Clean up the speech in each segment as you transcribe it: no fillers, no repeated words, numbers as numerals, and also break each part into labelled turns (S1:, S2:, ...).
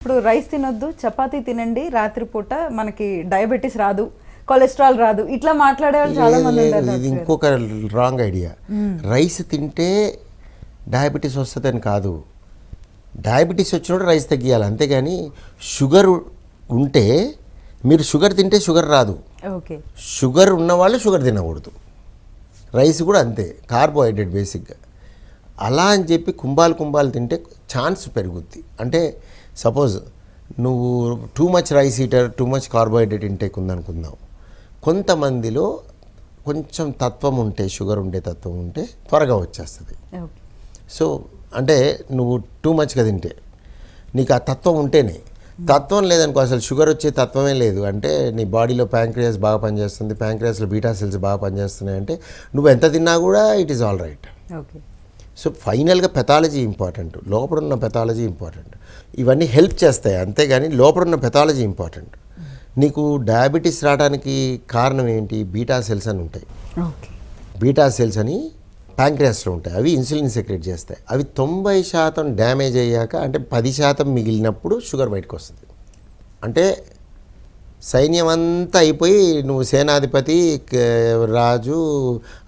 S1: ఇప్పుడు రైస్ తినొద్దు, చపాతీ తినండి, రాత్రిపూట మనకి డయాబెటీస్ రాదు, కొలెస్ట్రాల్ రాదు, ఇట్లా మాట్లాడేవాళ్ళు చాలా మంది ఉంటారు.
S2: ఇది ఇంకొక రాంగ్ ఐడియా. రైస్ తింటే డయాబెటీస్ వస్తుందని కాదు. డయాబెటీస్ వచ్చినప్పుడు రైస్ తగ్గియాలి, అంతేగాని షుగర్ ఉంటే మీరు షుగర్ తింటే షుగర్ రాదు.
S1: ఓకే,
S2: షుగర్ ఉన్నవాళ్ళు షుగర్ తినకూడదు. రైస్ కూడా అంతే, కార్బోహైడ్రేట్ బేసిక్గా. అలా అని చెప్పి కుంభాలు తింటే ఛాన్స్ పెరుగుద్ది. అంటే సపోజ్ నువ్వు too much rice eater, too much carbohydrate intake ఉందనుకుందాం. కొంతమందిలో కొంచెం తత్వం ఉంటే, షుగర్ ఉండే తత్వం ఉంటే త్వరగా వచ్చేస్తుంది. సో అంటే నువ్వు టూ మచ్గా తింటే నీకు ఆ తత్వం ఉంటేనే. తత్వం లేదనుకో, అసలు షుగర్ వచ్చే తత్వమే లేదు అంటే నీ బాడీలో ప్యాంక్రియాస్ బాగా పనిచేస్తుంది, ప్యాంక్రియాస్లో బీటా సెల్స్ బాగా పనిచేస్తున్నాయి అంటే నువ్వు ఎంత తిన్నా కూడా it is all right.
S1: Okay.
S2: So ఫైనల్గా పెథాలజీ ఇంపార్టెంట్, లోపడున్న పెథాలజీ ఇంపార్టెంట్. ఇవన్నీ హెల్ప్ చేస్తాయి, అంతేగాని లోపడున్న పెథాలజీ ఇంపార్టెంట్. నీకు డయాబెటీస్ రావడానికి కారణం ఏంటి? బీటా సెల్స్ అని ఉంటాయి. బీటా సెల్స్ అని ప్యాంక్రియాస్లో ఉంటాయి. అవి ఇన్సులిన్ సెక్రెట్ చేస్తాయి. అవి 90% డ్యామేజ్ అయ్యాక, అంటే 10% మిగిలినప్పుడు షుగర్ బయటకు వస్తుంది. అంటే సైన్యం అంతా అయిపోయి నువ్వు సేనాధిపతి, రాజు,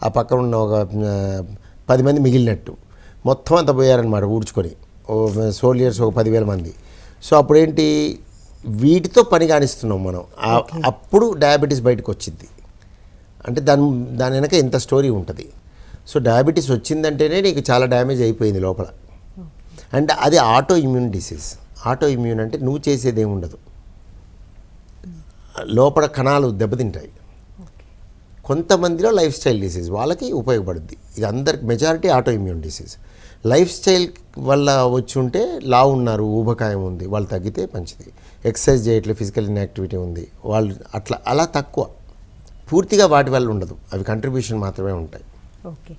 S2: ఆ పక్కన ఉన్న ఒక 10 మంది మిగిలినట్టు మొత్తం అంతా పోయారనమాట ఊడ్చుకొని. సోల్జర్స్ ఒక 10,000 మంది. సో అప్పుడేంటి, వీటితో పని కానిస్తున్నాం మనం. అప్పుడు డయాబెటీస్ బయటకు వచ్చింది. అంటే దాని వెనక ఇంత స్టోరీ ఉంటుంది. సో డయాబెటీస్ వచ్చిందంటేనే నీకు చాలా డ్యామేజ్ అయిపోయింది లోపల. అంటే అది auto immune disease. Auto immune అంటే నువ్వు చేసేది ఏమి ఉండదు, లోపల కణాలు దెబ్బతింటాయి. కొంతమందిలో లైఫ్ స్టైల్ డిసీజ్ వాళ్ళకి ఉపయోగపడుద్ది. ఇది అందరికి majority auto immune disease. Life style వల్ల వచ్చి ఉంటే లావు ఉన్నారు, ఊబకాయం ఉంది, వాళ్ళు తగ్గితే మంచిది. ఎక్సర్సైజ్ చేయట్లేదు, ఫిజికల్ ఇన్యాక్టివిటీ ఉంది, వాళ్ళు అలా తక్కువ. పూర్తిగా వాటి వల్ల ఉండదు, అవి కంట్రిబ్యూషన్ మాత్రమే ఉంటాయి.
S1: ఓకే.